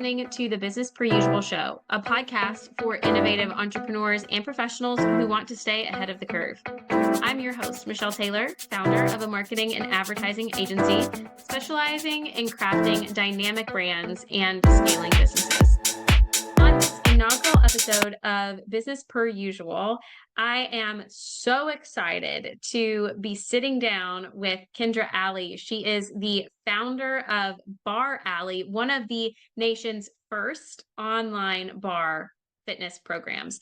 listening to the Business Per Usual Show, a podcast for innovative entrepreneurs and professionals who want to stay ahead of the curve. I'm your host, Michelle Taylor, founder of a marketing and advertising agency specializing in crafting dynamic brands and scaling businesses. On this inaugural episode of Business Per Usual, I am so excited to be sitting down with Kendra Alley. She is the founder of barreAlley, one of the nation's first online barre fitness programs.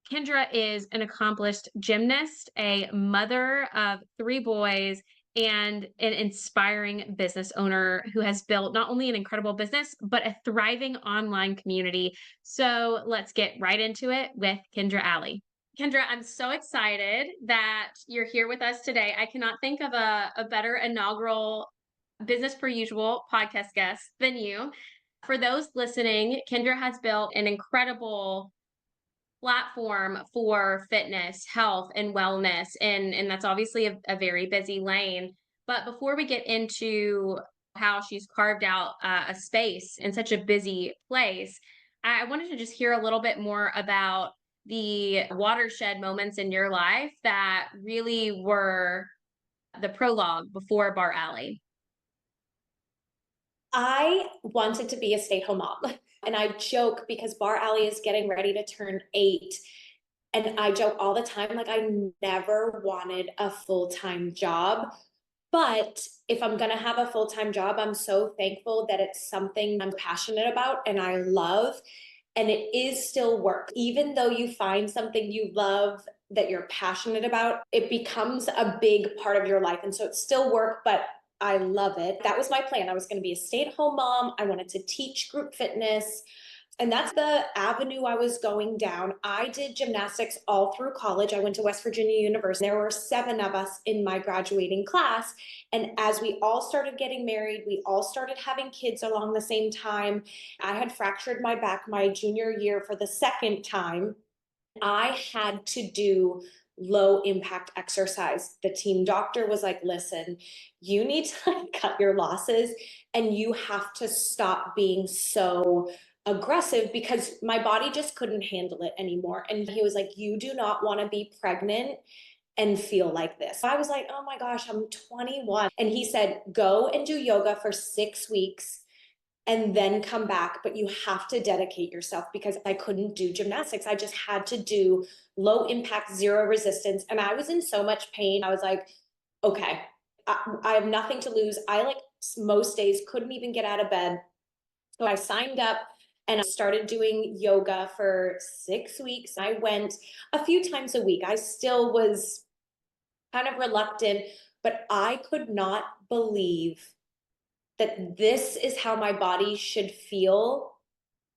Kendra is an accomplished gymnast, a mother of 3 boys, and an inspiring business owner who has built not only an incredible business, but a thriving online community. So let's get right into it with Kendra Alley. Kendra, I'm so excited that you're here with us today. I cannot think of a better inaugural Business Per Usual podcast guest than you. For those listening, Kendra has built an incredible platform for fitness, health, and wellness. And that's obviously a very busy lane. But before we get into how she's carved out a space in such a busy place, I wanted to just hear a little bit more about the watershed moments in your life that really were the prologue before barreAlley. I wanted to be a stay-at-home mom. And I joke because barreAlley is getting ready to turn 8. And I joke all the time, like I never wanted a full-time job. But if I'm going to have a full-time job, I'm so thankful that it's something I'm passionate about and I love. And it is still work. Even though you find something you love that you're passionate about, it becomes a big part of your life. And so it's still work, but I love it. That was my plan. I was going to be a stay-at-home mom. I wanted to teach group fitness. And that's the avenue I was going down. I did gymnastics all through college. I went to West Virginia University. There were 7 of us in my graduating class. And as we all started getting married, we all started having kids along the same time. I had fractured my back my junior year for the second time. I had to do low impact exercise. The team doctor was like, listen, you need to cut your losses and you have to stop being so aggressive because my body just couldn't handle it anymore. And he was like, you do not want to be pregnant and feel like this. I was like, oh my gosh, I'm 21. And he said, go and do yoga for 6 weeks and then come back, but you have to dedicate yourself because I couldn't do gymnastics. I just had to do low impact, zero resistance. And I was in so much pain. I was like, okay, I have nothing to lose. I like most days couldn't even get out of bed. So I signed up and I started doing yoga for 6 weeks. I went a few times a week. I still was kind of reluctant, but I could not believe that this is how my body should feel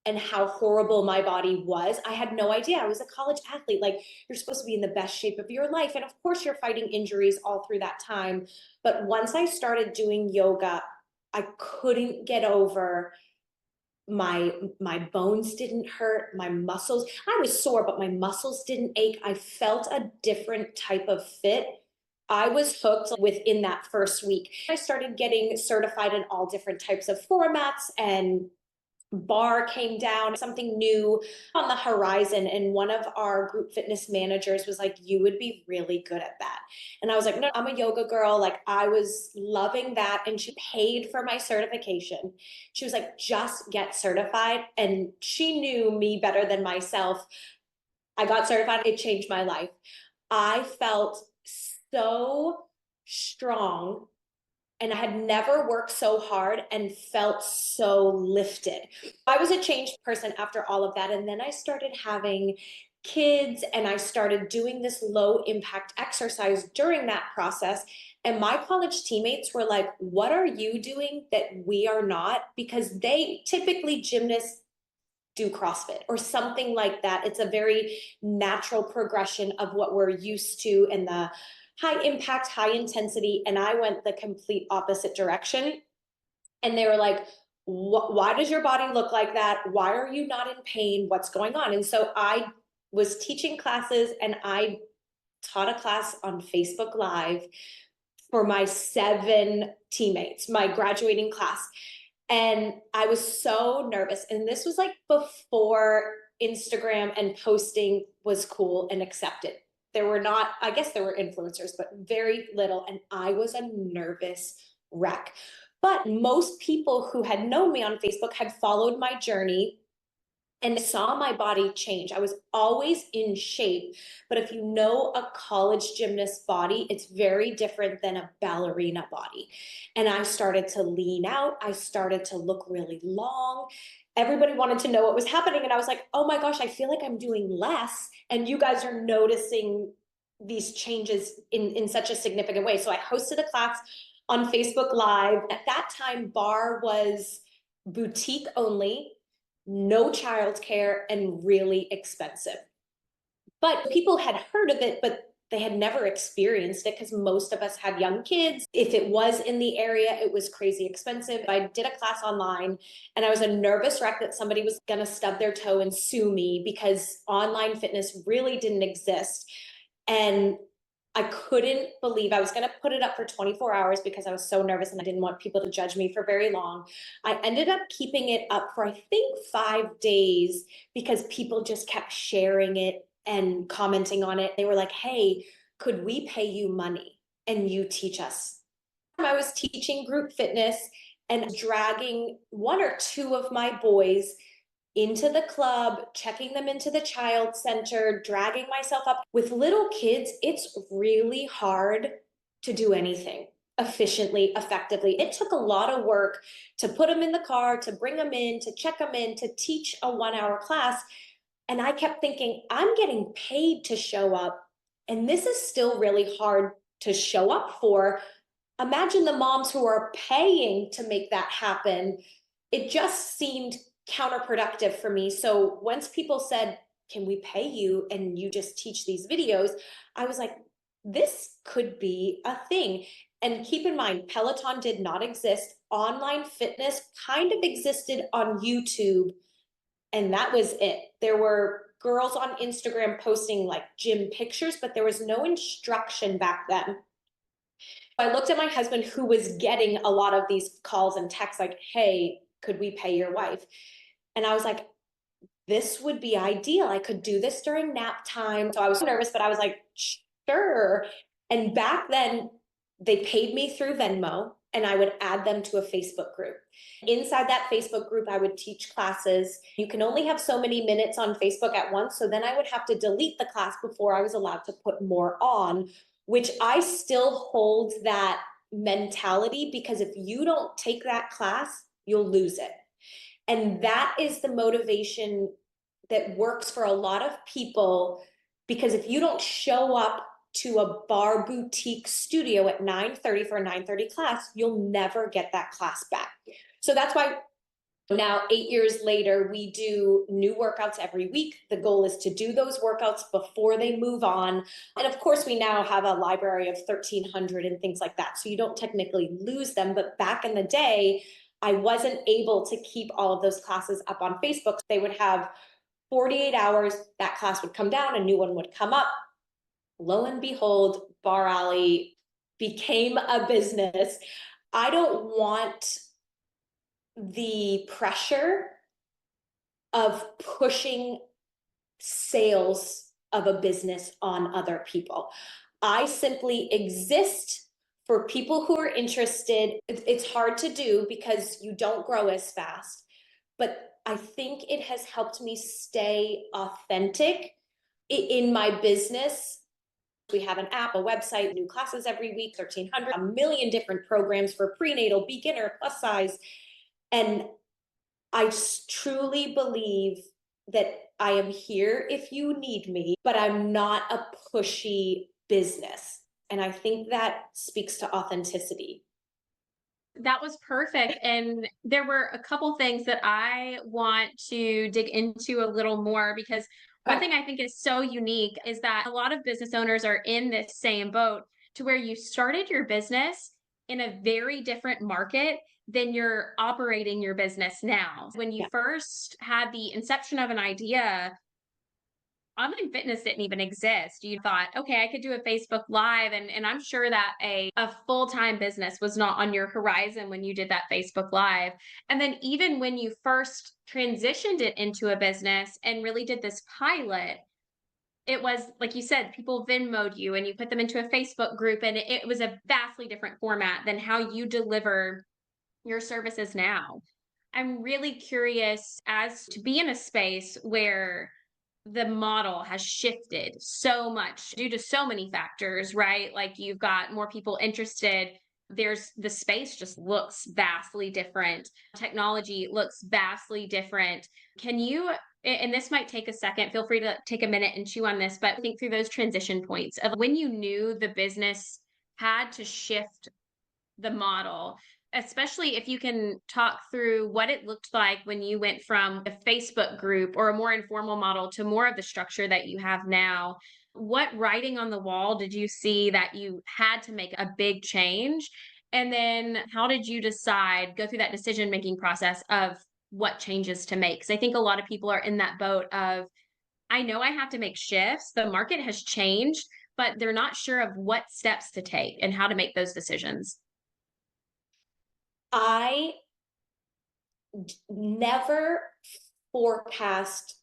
and how horrible my body was. I had no idea. I was a college athlete. Like, you're supposed to be in the best shape of your life. And of course you're fighting injuries all through that time. But once I started doing yoga, I couldn't get over my bones didn't hurt, my muscles. I was sore, but my muscles didn't ache. I felt a different type of fit. I was hooked within that first week. I started getting certified in all different types of formats, and barre came down, something new on the horizon. And one of our group fitness managers was like, you would be really good at that. And I was like, no, I'm a yoga girl. Like, I was loving that. And she paid for my certification. She was like, just get certified. And she knew me better than myself. I got certified. It changed my life. I felt so strong. And I had never worked so hard and felt so lifted. I was a changed person after all of that. And then I started having kids and I started doing this low impact exercise during that process. And my college teammates were like, what are you doing that we are not? Because they typically, gymnasts do CrossFit or something like that. It's a very natural progression of what we're used to in the high impact, high intensity. And I went the complete opposite direction. And they were like, why does your body look like that? Why are you not in pain? What's going on? And so I was teaching classes and I taught a class on Facebook Live for my 7 teammates, my graduating class. And I was so nervous. And this was like before Instagram and posting was cool and accepted. There were not, I guess there were influencers, but very little. And I was a nervous wreck. But most people who had known me on Facebook had followed my journey and saw my body change. I was always in shape. But if you know a college gymnast body, it's very different than a ballerina body. And I started to lean out. I started to look really long. Everybody wanted to know what was happening. And I was like, oh my gosh, I feel like I'm doing less. And you guys are noticing these changes in such a significant way. So I hosted a class on Facebook Live. At that time, barre was boutique only, no childcare, and really expensive. But people had heard of it, but they had never experienced it because most of us had young kids. If it was in the area, it was crazy expensive. I did a class online and I was a nervous wreck that somebody was going to stub their toe and sue me because online fitness really didn't exist. And I couldn't believe I was going to put it up for 24 hours because I was so nervous and I didn't want people to judge me for very long. I ended up keeping it up for, I think, 5 days because people just kept sharing it and commenting on it. They were like, hey, could we pay you money and you teach us? I was teaching group fitness and dragging 1 or 2 of my boys into the club, checking them into the child center, dragging myself up. With little kids, it's really hard to do anything efficiently, effectively. It took a lot of work to put them in the car, to bring them in, to check them in, to teach a 1-hour class. And I kept thinking, I'm getting paid to show up, and this is still really hard to show up for. Imagine the moms who are paying to make that happen. It just seemed counterproductive for me. So once people said, can we pay you and you just teach these videos, I was like, this could be a thing. And keep in mind, Peloton did not exist. Online fitness kind of existed on YouTube, and that was it. There were girls on Instagram posting like gym pictures, but there was no instruction back then. I looked at my husband, who was getting a lot of these calls and texts like, hey, could we pay your wife? And I was like, this would be ideal. I could do this during nap time. So I was nervous, but I was like, sure. And back then, they paid me through Venmo, and I would add them to a Facebook group. Inside that Facebook group, I would teach classes. You can only have so many minutes on Facebook at once. So then I would have to delete the class before I was allowed to put more on, which I still hold that mentality, because if you don't take that class, you'll lose it. And that is the motivation that works for a lot of people, because if you don't show up to a barre boutique studio at 9:30 for a 9:30 class, you'll never get that class back. So that's why now, 8 years later, we do new workouts every week. The goal is to do those workouts before they move on. And of course, we now have a library of 1,300 and things like that. So you don't technically lose them. But back in the day, I wasn't able to keep all of those classes up on Facebook. They would have 48 hours, that class would come down, a new one would come up. Lo and behold, barreAlley became a business. I don't want the pressure of pushing sales of a business on other people. I simply exist for people who are interested. It's hard to do because you don't grow as fast, but I think it has helped me stay authentic in my business. We have an app, a website, new classes every week, 1,300, a million different programs for prenatal, beginner, plus size. And I truly believe that I am here if you need me, but I'm not a pushy business. And I think that speaks to authenticity. That was perfect. And there were a couple things that I want to dig into a little more, because one thing I think is so unique is that a lot of business owners are in this same boat, to where you started your business in a very different market than you're operating your business now. When you Yeah. first had the inception of an idea, online fitness didn't even exist. You thought, okay, I could do a Facebook Live. And I'm sure that a full-time business was not on your horizon when you did that Facebook Live. And then even when you first transitioned it into a business and really did this pilot, it was like you said, people Venmoed you and you put them into a Facebook group, and it was a vastly different format than how you deliver your services now. I'm really curious as to be in a space where the model has shifted so much due to so many factors, right? Like you've got more people interested. There's the space just looks vastly different. Technology looks vastly different. Can you, and this might take a second, feel free to take a minute and chew on this, but think through those transition points of when you knew the business had to shift the model, especially if you can talk through what it looked like when you went from a Facebook group or a more informal model to more of the structure that you have now. What writing on the wall did you see that you had to make a big change? And then how did you decide, go through that decision making process of what changes to make? Because I think a lot of people are in that boat of, I know I have to make shifts. The market has changed, but they're not sure of what steps to take and how to make those decisions. I never forecast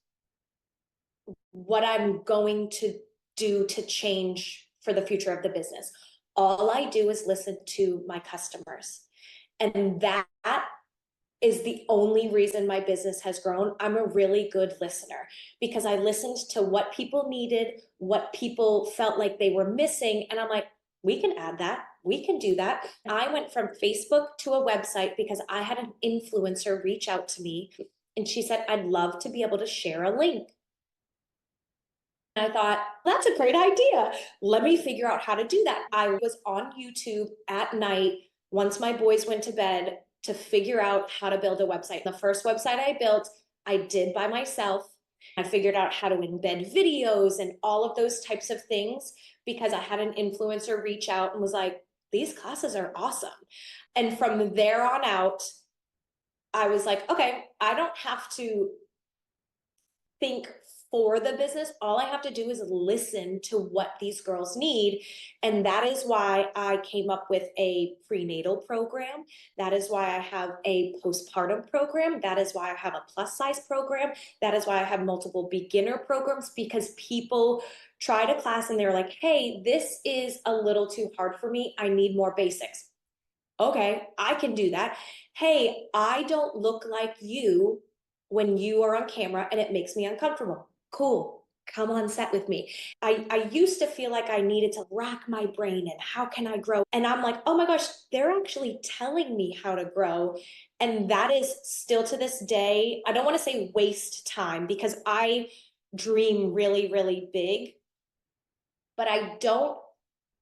what I'm going to do to change for the future of the business. All I do is listen to my customers. And that is the only reason my business has grown. I'm a really good listener because I listened to what people needed, what people felt like they were missing. And I'm like, we can add that. We can do that. I went from Facebook to a website because I had an influencer reach out to me and she said, I'd love to be able to share a link. And I thought, that's a great idea. Let me figure out how to do that. I was on YouTube at night once my boys went to bed to figure out how to build a website. The first website I built, I did by myself. I figured out how to embed videos and all of those types of things because I had an influencer reach out and was like, these classes are awesome. And from there on out, I was like, okay, I don't have to think for the business. All I have to do is listen to what these girls need. And that is why I came up with a prenatal program. That is why I have a postpartum program. That is why I have a plus size program. That is why I have multiple beginner programs, because people tried a class and they're like, hey, this is a little too hard for me. I need more basics. Okay, I can do that. Hey, I don't look like you when you are on camera and it makes me uncomfortable. Cool, come on set with me. I used to feel like I needed to rack my brain and how can I grow? And I'm like, oh my gosh, they're actually telling me how to grow. And that is still to this day, I don't want to say waste time because I dream really, really big, but I don't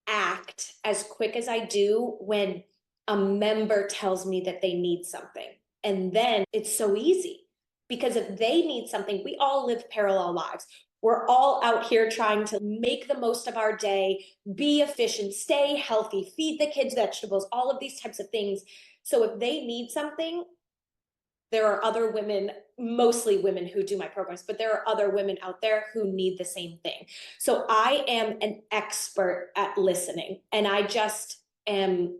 act as quick as I do when a member tells me that they need something. And then it's so easy because if they need something, we all live parallel lives. We're all out here trying to make the most of our day, be efficient, stay healthy, feed the kids vegetables, all of these types of things. So if they need something, there are other women, mostly women who do my programs, but there are other women out there who need the same thing. So I am an expert at listening, and I just am,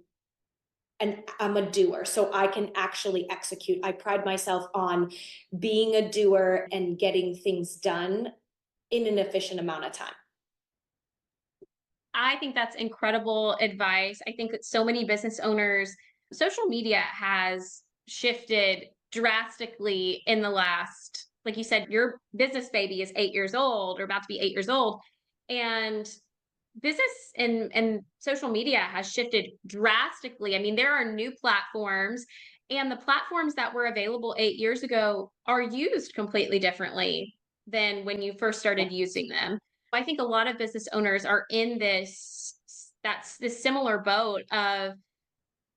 and I'm a doer, so I can actually execute. I pride myself on being a doer and getting things done in an efficient amount of time. I think that's incredible advice. I think that so many business owners, social media has shifted drastically in the last, like you said, your business baby is 8 years old or about to be 8 years old. And business and social media has shifted drastically. I mean, there are new platforms, and the platforms that were available 8 years ago are used completely differently than when you first started using them. I think a lot of business owners are in this similar boat of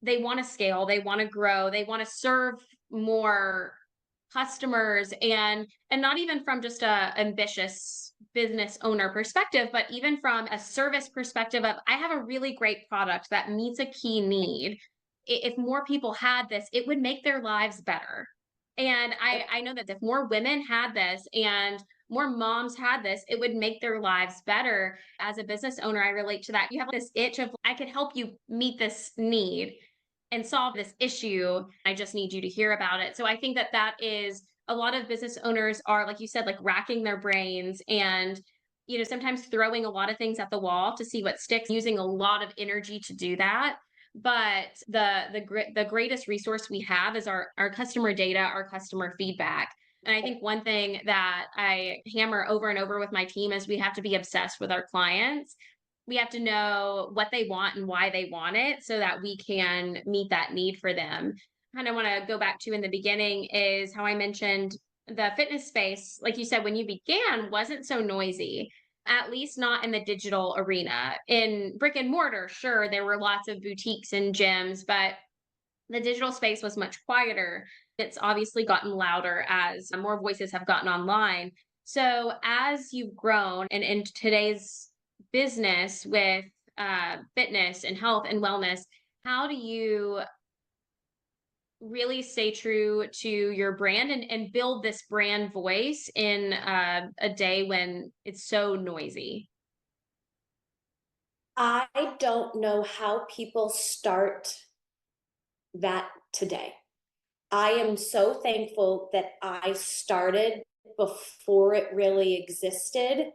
they want to scale, they want to grow, they want to serve more customers, and not even from just a ambitious business owner perspective, but even from a service perspective of I have a really great product that meets a key need. If more people had this, it would make their lives better. And I know that if more women had this and more moms had this, it would make their lives better. As a business owner, I relate to that. You have this itch of, I could help you meet this need and solve this issue. I just need you to hear about it. So I think that that is a lot of business owners are, like you said, like racking their brains and, sometimes throwing a lot of things at the wall to see what sticks, using a lot of energy to do that. But the greatest resource we have is our customer data, our customer feedback. And I think one thing that I hammer over and over with my team is we have to be obsessed with our clients. We have to know what they want and why they want it so that we can meet that need for them. Kind of want to go back to in the beginning is how I mentioned the fitness space, like you said, when you began, wasn't so noisy, at least not in the digital arena. In brick and mortar, sure, there were lots of boutiques and gyms, but the digital space was much quieter. It's obviously gotten louder as more voices have gotten online. So as you've grown and in today's business with fitness and health and wellness, how do you really stay true to your brand and build this brand voice in a day when it's so noisy? I don't know how people start that today. I am so thankful that I started before it really existed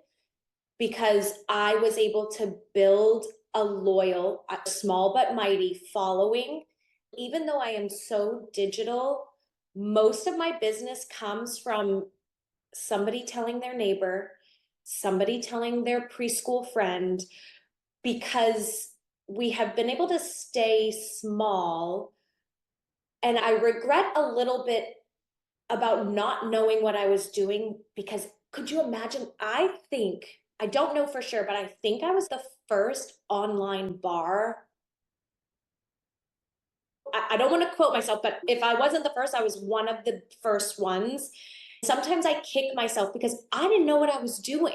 because I was able to build a loyal, a small but mighty following. Even though I am so digital, most of my business comes from somebody telling their neighbor, somebody telling their preschool friend, because we have been able to stay small. And I regret a little bit about not knowing what I was doing because could you imagine? I don't know for sure, but I think I was the first online bar. I don't want to quote myself, but if I wasn't the first, I was one of the first ones. Sometimes I kick myself because I didn't know what I was doing.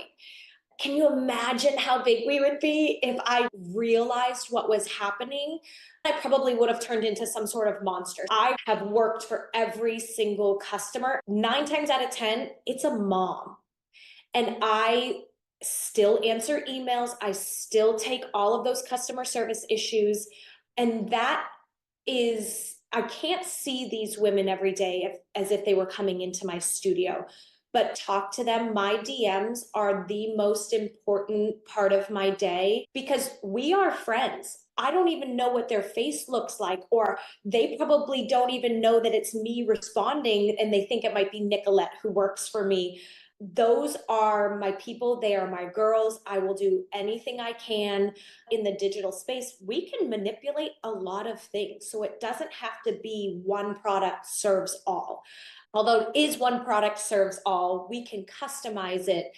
Can you imagine how big we would be if I realized what was happening? I probably would have turned into some sort of monster. I have worked for every single customer. 9 times out of 10, it's a mom. And I still answer emails. I still take all of those customer service issues. And that is, I can't see these women every day as if they were coming into my studio, but talk to them. My DMs are the most important part of my day because we are friends. I don't even know what their face looks like, or they probably don't even know that it's me responding and they think it might be Nicolette who works for me. Those are my people. They are my girls. I will do anything I can in the digital space. We can manipulate a lot of things. So it doesn't have to be one product serves all. Although it is one product serves all, we can customize it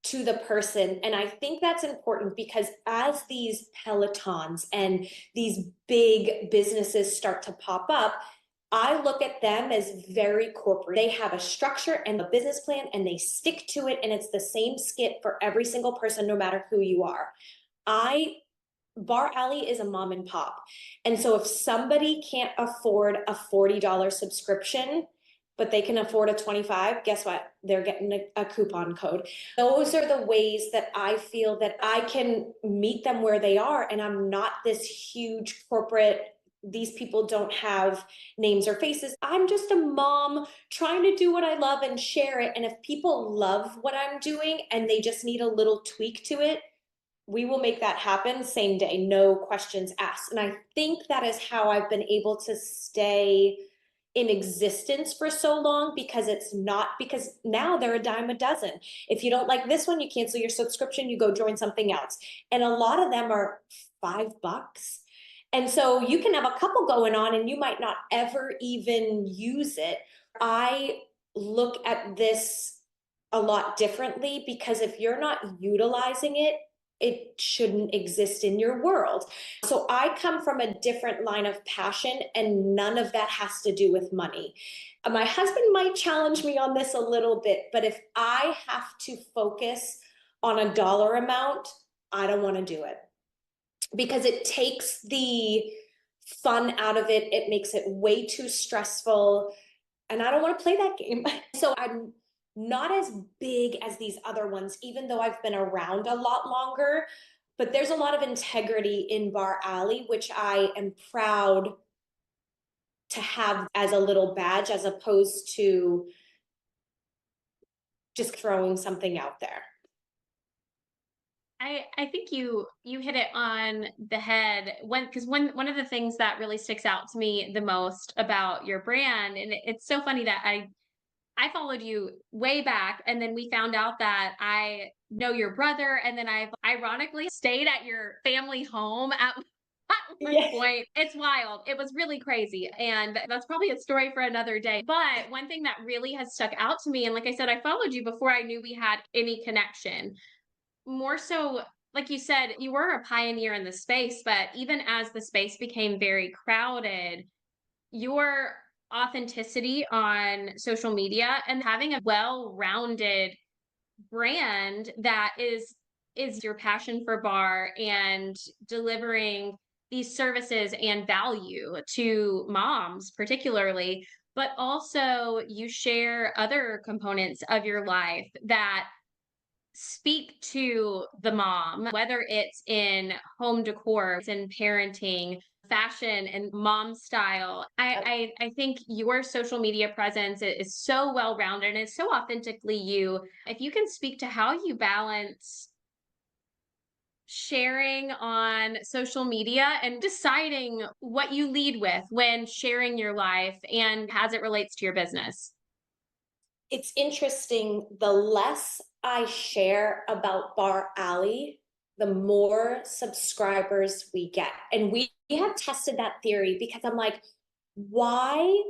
to the person. And I think that's important because as these Pelotons and these big businesses start to pop up, I look at them as very corporate. They have a structure and a business plan and they stick to it. And it's the same skit for every single person, no matter who you are. barreAlley is a mom and pop. And so if somebody can't afford a $40 subscription, but they can afford a 25, guess what? They're getting a coupon code. Those are the ways that I feel that I can meet them where they are. And I'm not this huge corporate, these people don't have names or faces. I'm just a mom trying to do what I love and share it. And if people love what I'm doing and they just need a little tweak to it, we will make that happen same day, no questions asked. And I think that is how I've been able to stay in existence for so long, because it's not, because now they're a dime a dozen. If you don't like this one, you cancel your subscription, you go join something else. And a lot of them are $5. And so you can have a couple going on and you might not ever even use it. I look at this a lot differently because if you're not utilizing it, it shouldn't exist in your world. So I come from a different line of passion and none of that has to do with money. My husband might challenge me on this a little bit, but if I have to focus on a dollar amount, I don't want to do it because it takes the fun out of it. It makes it way too stressful and I don't want to play that game. So I'm not as big as these other ones, even though I've been around a lot longer. But there's a lot of integrity in barreAlley, which I am proud to have as a little badge, as opposed to just throwing something out there. I think you hit it on the head when because one of the things that really sticks out to me the most about your brand, and it's so funny that I followed you way back, and then we found out that I know your brother, and then I've ironically stayed at your family home at at one Yeah. point. It's wild. It was really crazy, and that's probably a story for another day. But one thing that really has stuck out to me, and like I said, I followed you before I knew we had any connection. More so, like you said, you were a pioneer in the space, but even as the space became very crowded, your authenticity on social media and having a well-rounded brand that is your passion for barre and delivering these services and value to moms particularly, but also you share other components of your life that speak to the mom, whether it's in home decor, it's in parenting, fashion, and mom style. I think your social media presence is so well rounded and it's so authentically you. If you can speak to how you balance sharing on social media and deciding what you lead with when sharing your life and as it relates to your business. It's interesting, the less I share about barreAlley, the more subscribers we get. And we have tested that theory because I'm like, why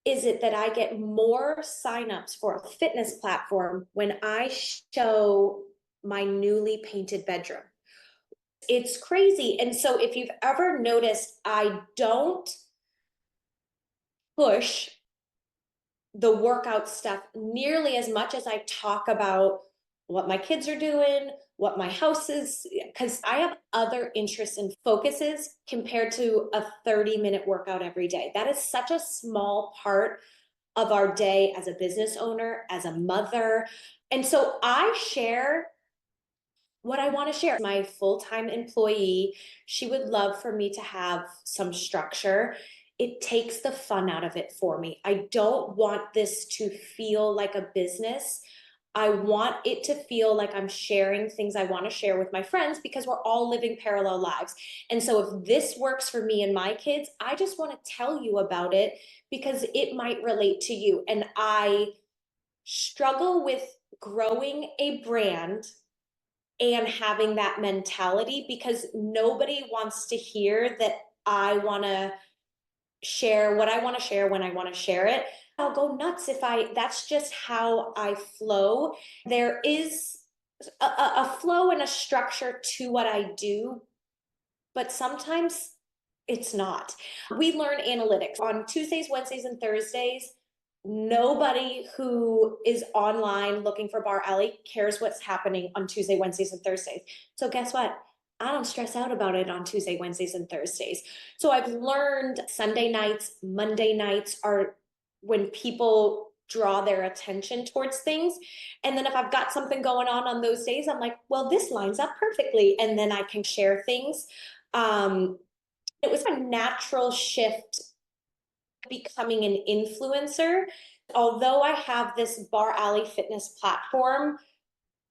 is it that I get more signups for a fitness platform when I show my newly painted bedroom? It's crazy. And so if you've ever noticed, I don't push the workout stuff nearly as much as I talk about what my kids are doing, what my house is, because I have other interests and focuses compared to a 30-minute workout every day. That is such a small part of our day as a business owner, as a mother. And so I share what I want to share. My full-time employee, she would love for me to have some structure. It takes the fun out of it for me. I don't want this to feel like a business. I want it to feel like I'm sharing things I want to share with my friends because we're all living parallel lives. And so if this works for me and my kids, I just want to tell you about it because it might relate to you. And I struggle with growing a brand and having that mentality because nobody wants to hear that I want to share what I want to share when I want to share it. I'll go nuts if that's just how I flow. There is a flow and a structure to what I do, but sometimes it's not. We learn analytics on Tuesdays, Wednesdays, and Thursdays. Nobody who is online looking for barreAlley cares what's happening on Tuesday, Wednesdays, and Thursdays. So guess what? I don't stress out about it on Tuesday, Wednesdays, and Thursdays. So I've learned Sunday nights, Monday nights are when people draw their attention towards things. And then if I've got something going on those days, I'm like, well, this lines up perfectly. And then I can share things. It was a natural shift becoming an influencer. Although I have this barreAlley fitness platform,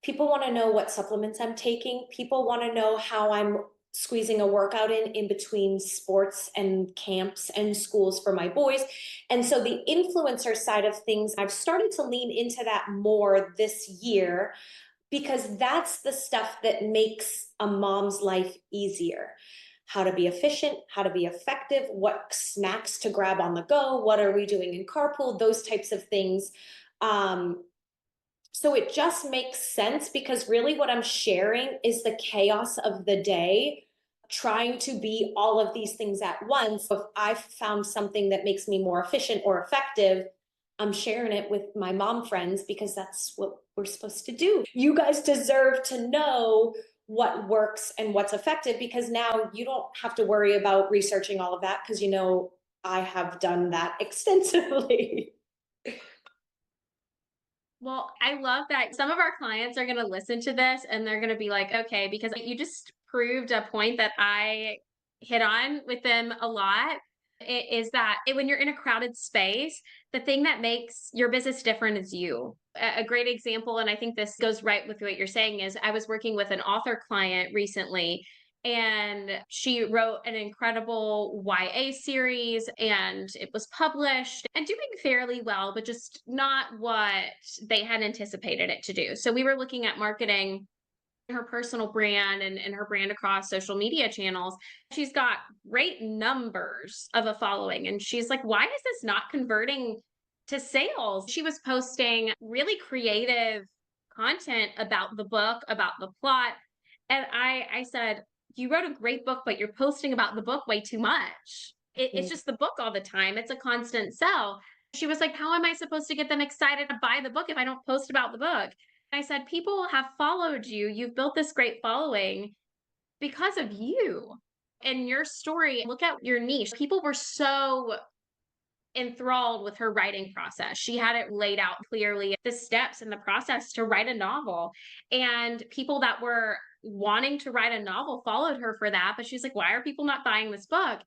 people want to know what supplements I'm taking. People want to know how I'm squeezing a workout in between sports and camps and schools for my boys. And so the influencer side of things, I've started to lean into that more this year because that's the stuff that makes a mom's life easier. How to be efficient, how to be effective, what snacks to grab on the go, what are we doing in carpool, those types of things. So it just makes sense because really what I'm sharing is the chaos of the day, trying to be all of these things at once. If I've found something that makes me more efficient or effective, I'm sharing it with my mom friends because that's what we're supposed to do. You guys deserve to know what works and what's effective because now you don't have to worry about researching all of that because you know I have done that extensively. Well, I love that some of our clients are going to listen to this and they're going to be like, okay, because you just proved a point that I hit on with them a lot. It is that when you're in a crowded space, the thing that makes your business different is you. A great example, and I think this goes right with what you're saying, is I was working with an author client recently, and she wrote an incredible YA series and it was published and doing fairly well, but just not what they had anticipated it to do. So we were looking at marketing her personal brand and her brand across social media channels. She's got great numbers of a following. And she's like, why is this not converting to sales? She was posting really creative content about the book, about the plot. And I said, you wrote a great book, but you're posting about the book way too much. It's just the book all the time. It's a constant sell. She was like, how am I supposed to get them excited to buy the book if I don't post about the book? I said, people have followed you. You've built this great following because of you and your story. Look at your niche. People were so enthralled with her writing process. She had it laid out clearly, the steps in the process to write a novel. And people that were wanting to write a novel followed her for that. But she's like, why are people not buying this book?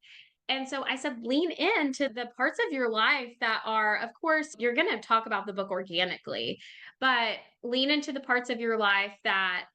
And so I said, lean into the parts of your life that are, of course, you're going to talk about the book organically, but lean into the parts of your life that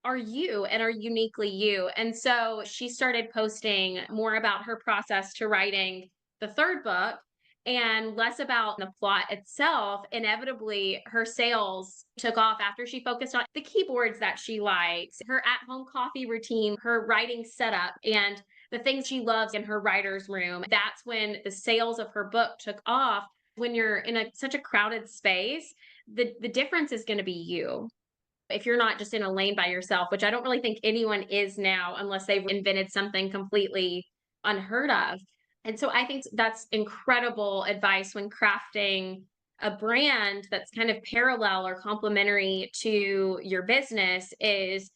are you and are uniquely you. And so she started posting more about her process to writing the third book and less about the plot itself. Inevitably, her sales took off after she focused on the keyboards that she likes, her at home coffee routine, her writing setup, and the things she loves in her writer's room. That's when the sales of her book took off. When you're in such a crowded space, the difference is going to be you. If you're not just in a lane by yourself, which I don't really think anyone is now unless they've invented something completely unheard of. And so I think that's incredible advice when crafting a brand that's kind of parallel or complementary to your business is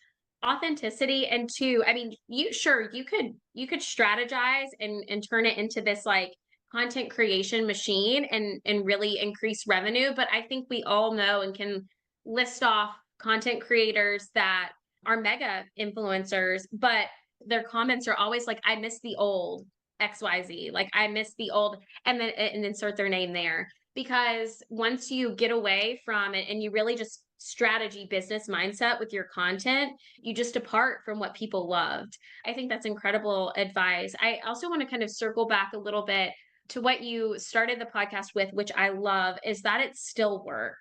authenticity. And two, I mean, you could strategize and turn it into this like content creation machine and really increase revenue. But I think we all know and can list off content creators that are mega influencers, but their comments are always like, I miss the old XYZ, like I miss the old, and then and insert their name there. Because once you get away from it and you really just strategy business mindset with your content, you just depart from what people loved. I think that's incredible advice. I also want to kind of circle back a little bit to what you started the podcast with, which I love, is that it's still work.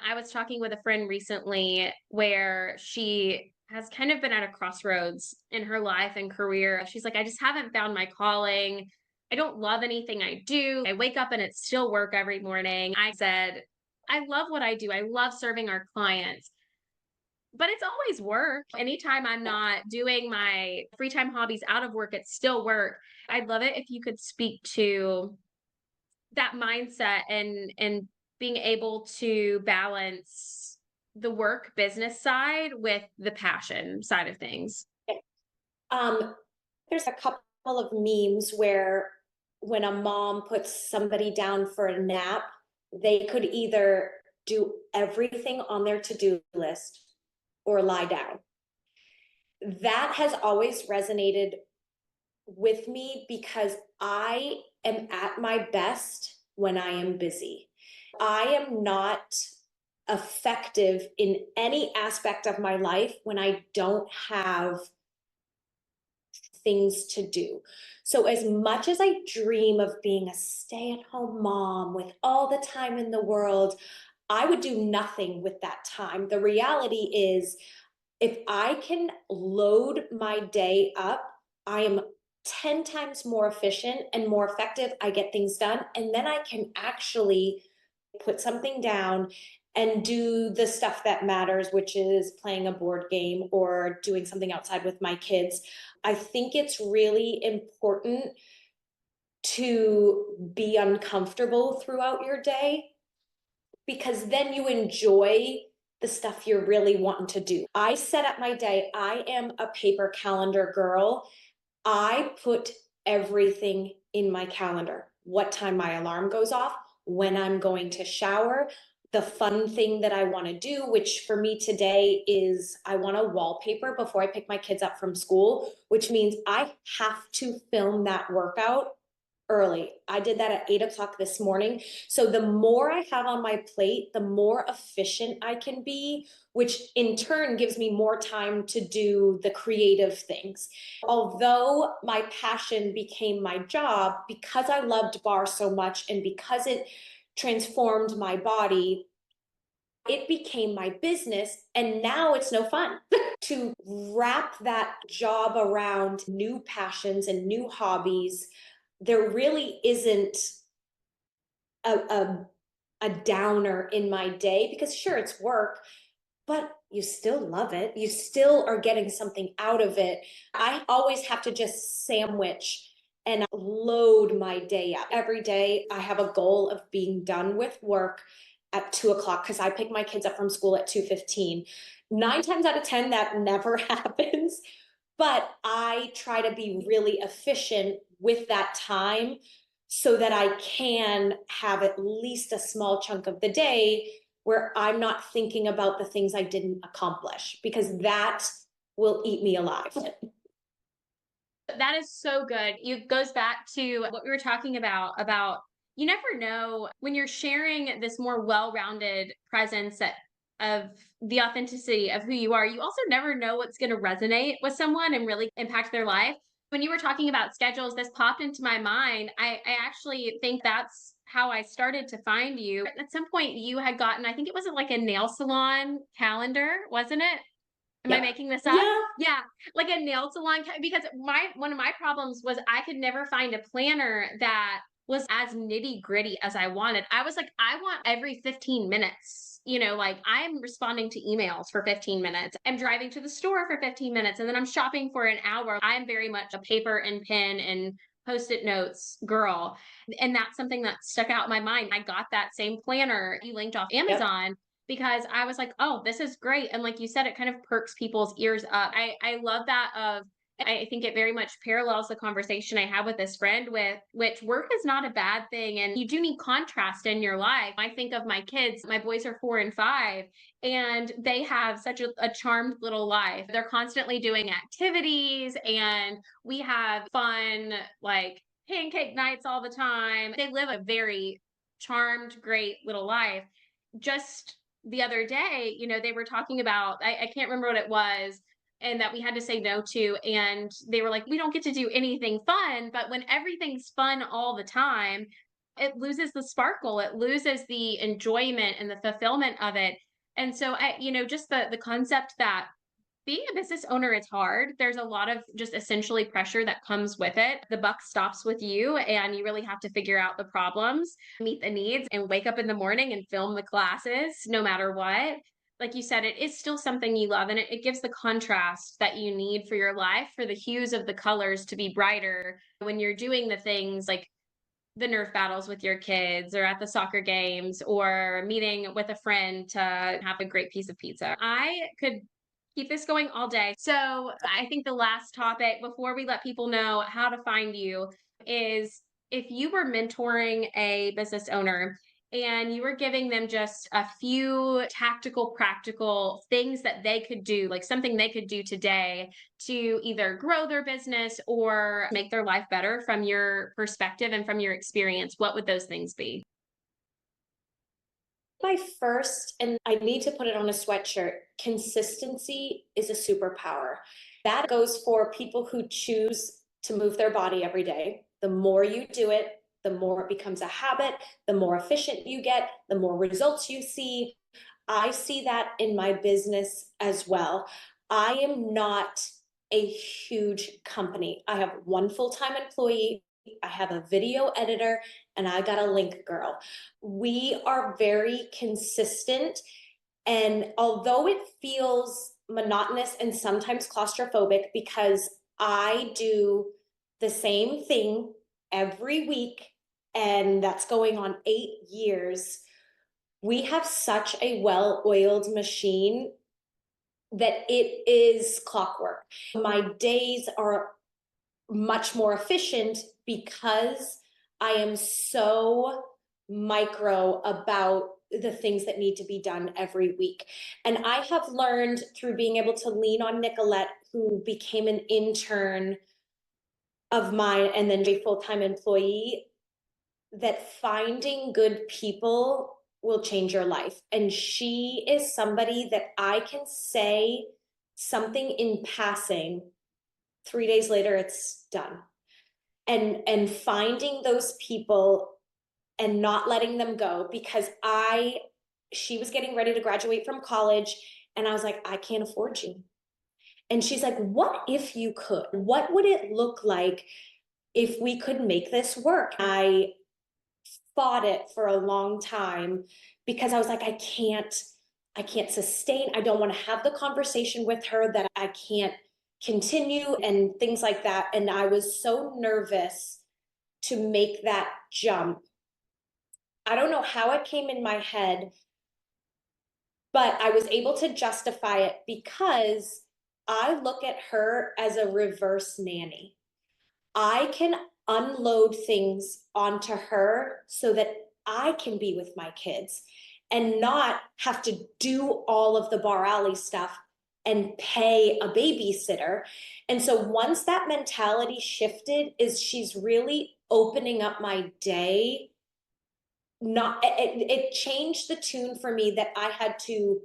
I was talking with a friend recently where she has kind of been at a crossroads in her life and career. She's like, I just haven't found my calling. I don't love anything I do. I wake up and it's still work every morning. I said, I love what I do. I love serving our clients, but it's always work. Anytime I'm not doing my free time hobbies out of work, it's still work. I'd love it if you could speak to that mindset and being able to balance the work business side with the passion side of things. Um, there's a couple of memes where when a mom puts somebody down for a nap, they could either do everything on their to-do list or lie down. That has always resonated with me because I am at my best when I am busy. I am not effective in any aspect of my life when I don't have things to do. So as much as I dream of being a stay-at-home mom with all the time in the world, I would do nothing with that time. The reality is, if I can load my day up, I am 10 times more efficient and more effective. I get things done, and then I can actually put something down and do the stuff that matters, which is playing a board game or doing something outside with my kids. I think it's really important to be uncomfortable throughout your day, because then you enjoy the stuff you're really wanting to do. I set up my day. I am a paper calendar girl. I put everything in my calendar. What time my alarm goes off, when I'm going to shower, the fun thing that I want to do, which for me today is I want to wallpaper before I pick my kids up from school, which means I have to film that workout early. I did that at 8 o'clock this morning. So the more I have on my plate, the more efficient I can be, which in turn gives me more time to do the creative things. Although my passion became my job, because I loved barre so much and because it transformed my body, it became my business, and now it's no fun. To wrap that job around new passions and new hobbies, there really isn't a downer in my day, because sure, it's work, but you still love it. You still are getting something out of it. I always have to just sandwich and load my day up. Every day I have a goal of being done with work at 2 o'clock, because I pick my kids up from school at 2:15. 9 times out of 10, that never happens. But I try to be really efficient with that time so that I can have at least a small chunk of the day where I'm not thinking about the things I didn't accomplish, because that will eat me alive. That is so good. It goes back to what we were talking about you never know when you're sharing this more well-rounded presence of the authenticity of who you are. You also never know what's going to resonate with someone and really impact their life. When you were talking about schedules, this popped into my mind. I actually think that's how I started to find you. At some point, you had gotten, I think it was like a nail salon calendar, wasn't it? Am I Yep. making this up? Yeah. Yeah, like a nail salon because my one of my problems was I could never find a planner that was as nitty-gritty as I wanted. I was like, I want every 15 minutes. Like I'm responding to emails for 15 minutes. I'm driving to the store for 15 minutes and then I'm shopping for an hour. I'm very much a paper and pen and post-it notes girl. And that's something that stuck out in my mind. I got that same planner you linked off Yep. Amazon because I was like, oh, this is great. And like you said, it kind of perks people's ears up. I love that I think it very much parallels the conversation I had with this friend with which work is not a bad thing. And you do need contrast in your life. I think of my kids, my boys are 4 and 5, and they have such a charmed little life. They're constantly doing activities and we have fun, like pancake nights all the time. They live a very charmed, great little life. Just the other day, they were talking about, I can't remember what it was, and that we had to say no to. And they were like, we don't get to do anything fun. But when everything's fun all the time, it loses the sparkle, it loses the enjoyment and the fulfillment of it. And so just the concept that being a business owner is hard. There's a lot of just essentially pressure that comes with it. The buck stops with you, and you really have to figure out the problems, meet the needs, and wake up in the morning and film the classes no matter what. Like you said, it is still something you love, and it gives the contrast that you need for your life, for the hues of the colors to be brighter when you're doing the things like the Nerf battles with your kids or at the soccer games or meeting with a friend to have a great piece of pizza. I could keep this going all day. So I think the last topic before we let people know how to find you is if you were mentoring a business owner and you were giving them just a few tactical, practical things that they could do, like something they could do today to either grow their business or make their life better from your perspective and from your experience, what would those things be? My first, and I need to put it on a sweatshirt, consistency is a superpower. That goes for people who choose to move their body every day. The more you do it, the more it becomes a habit, the more efficient you get, the more results you see. I see that in my business as well. I am not a huge company. I have one full-time employee, I have a video editor, and I got a link girl. We are very consistent. And although it feels monotonous and sometimes claustrophobic because I do the same thing every week, and that's going on 8 years, we have such a well-oiled machine that it is clockwork. My days are much more efficient because I am so micro about the things that need to be done every week. And I have learned through being able to lean on Nicolette, who became an intern of mine and then a full-time employee, that finding good people will change your life. And she is somebody that I can say something in passing, 3 days later it's done. And finding those people and not letting them go, because she was getting ready to graduate from college and I was like, I can't afford you. And she's like, what if you could? What would it look like if we could make this work? I fought it for a long time because I was like, I can't sustain. I don't want to have the conversation with her that I can't continue and things like that. And I was so nervous to make that jump. I don't know how it came in my head, but I was able to justify it because I look at her as a reverse nanny. I can unload things onto her so that I can be with my kids and not have to do all of the barreAlley stuff and pay a babysitter. And so once that mentality shifted, is she's really opening up my day. It changed the tune for me that I had to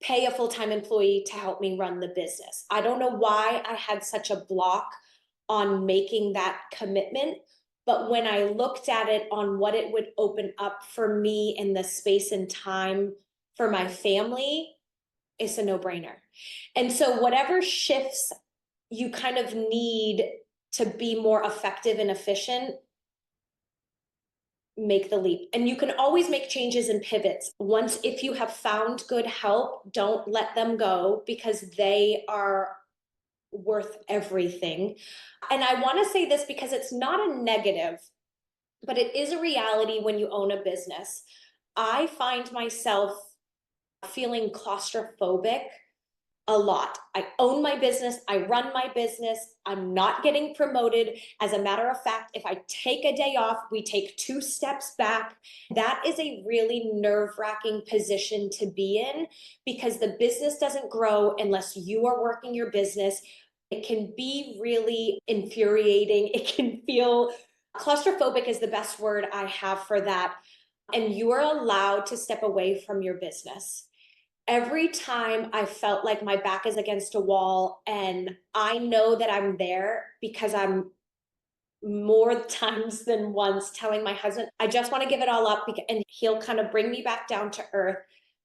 pay a full-time employee to help me run the business. I don't know why I had such a block on making that commitment, but when I looked at it on what it would open up for me in the space and time for my family, it's a no-brainer. And so whatever shifts you kind of need to be more effective and efficient, make the leap. And you can always make changes and pivots. Once, if you have found good help, don't let them go because they are worth everything. And I want to say this because it's not a negative, but it is a reality when you own a business. I find myself feeling claustrophobic a lot. I own my business. I run my business. I'm not getting promoted. As a matter of fact, if I take a day off, we take 2 steps back. That is a really nerve-wracking position to be in because the business doesn't grow unless you are working your business. It can be really infuriating. It can feel claustrophobic is the best word I have for that. And you are allowed to step away from your business. Every time I felt like my back is against a wall, and I know that I'm there because I'm more times than once telling my husband, I just want to give it all up, and he'll kind of bring me back down to earth.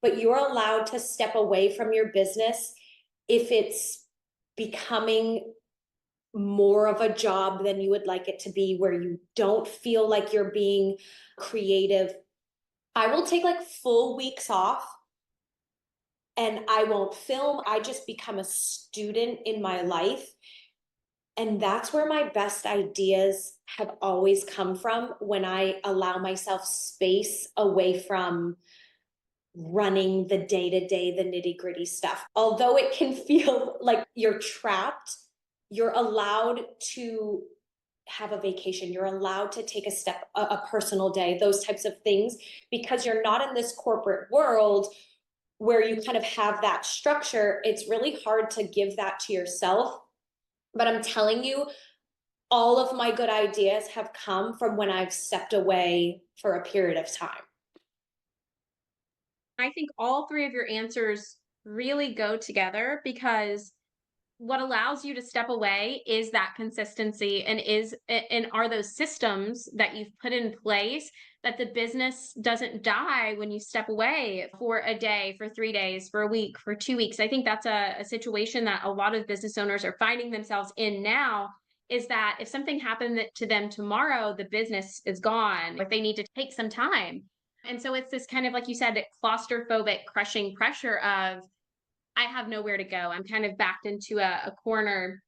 But you're allowed to step away from your business if it's becoming more of a job than you would like it to be, where you don't feel like you're being creative. I will take like full weeks off and I won't film. I just become a student in my life. And that's where my best ideas have always come from, when I allow myself space away from running the day-to-day, the nitty-gritty stuff. Although it can feel like you're trapped, you're allowed to have a vacation. You're allowed to take a personal day, those types of things, because you're not in this corporate world where you kind of have that structure. It's really hard to give that to yourself. But I'm telling you, all of my good ideas have come from when I've stepped away for a period of time. I think all 3 of your answers really go together, because what allows you to step away is that consistency, and are those systems that you've put in place, that the business doesn't die when you step away for a day, for 3 days, for a week, for 2 weeks. I think that's a situation that a lot of business owners are finding themselves in now, is that if something happened to them tomorrow, the business is gone, if they need to take some time. And so it's this kind of, like you said, claustrophobic crushing pressure of, I have nowhere to go. I'm kind of backed into a corner.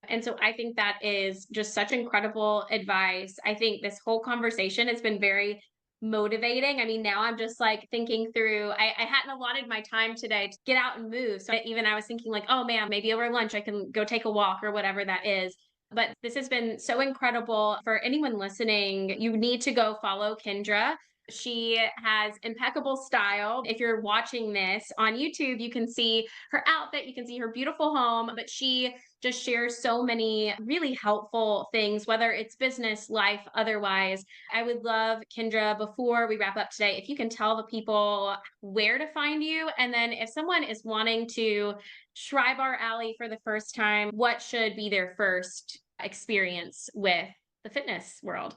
And so I think that is just such incredible advice. I think this whole conversation has been very motivating. I mean, now I'm just like thinking through, I hadn't allotted my time today to get out and move. So even I was thinking like, oh man, maybe over lunch I can go take a walk or whatever that is. But this has been so incredible. For anyone listening, you need to go follow Kendra. She has impeccable style. If you're watching this on YouTube, you can see her outfit, you can see her beautiful home, but she just shares so many really helpful things, whether it's business, life, otherwise. I would love, Kendra, before we wrap up today, if you can tell the people where to find you. And then if someone is wanting to try barreAlley for the first time, what should be their first experience with the fitness world?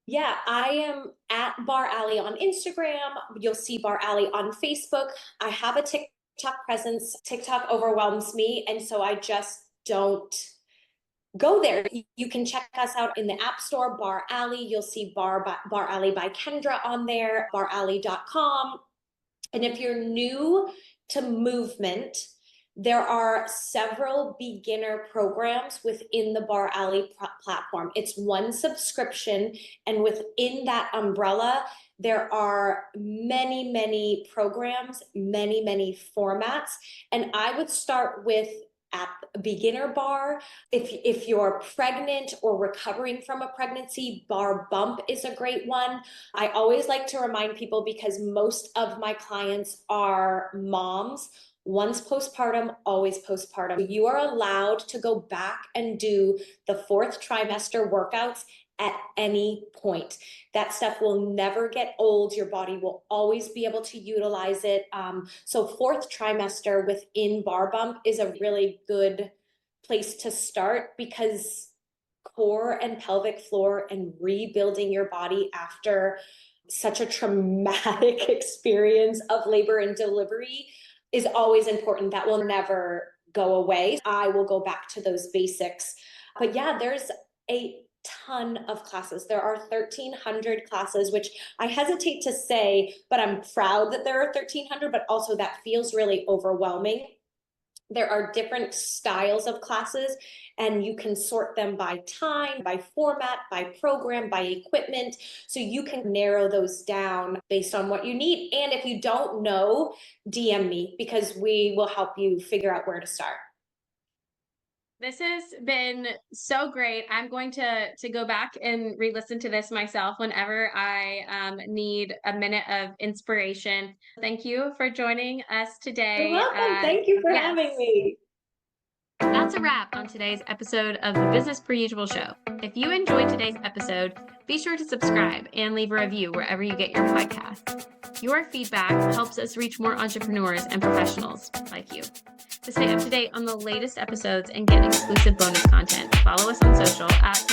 Yeah, I am at barreAlley on Instagram. You'll see barreAlley on Facebook. I have a TikTok presence. TikTok overwhelms me, and so I just don't go there. You can check us out in the App Store, barreAlley. You'll see barreAlley by Kendra on there, barrealley.com. And if you're new to movement, there are several beginner programs within the barreAlley platform. It's one subscription, and within that umbrella, there are many, many programs, many, many formats. And I would start with at beginner bar. If you're pregnant or recovering from a pregnancy, barre bump is a great one. I always like to remind people, because most of my clients are moms, once postpartum, always postpartum. You are allowed to go back and do the 4th trimester workouts at any point. That stuff will never get old. Your body will always be able to utilize it. So 4th trimester within barre bump is a really good place to start, because core and pelvic floor and rebuilding your body after such a traumatic experience of labor and delivery is always important. That will never go away. I will go back to those basics. But yeah, there's a ton of classes. There are 1,300 classes, which I hesitate to say, but I'm proud that there are 1,300, but also that feels really overwhelming. There are different styles of classes, and you can sort them by time, by format, by program, by equipment. So you can narrow those down based on what you need. And if you don't know, DM me, because we will help you figure out where to start. This has been so great. I'm going to go back and re-listen to this myself whenever I need a minute of inspiration. Thank you for joining us today. You're welcome. Thank you for having me. That's a wrap on today's episode of the Business Per Usual show. If you enjoyed today's episode, be sure to subscribe and leave a review wherever you get your podcasts. Your feedback helps us reach more entrepreneurs and professionals like you. To stay up to date on the latest episodes and get exclusive bonus content, follow us on social at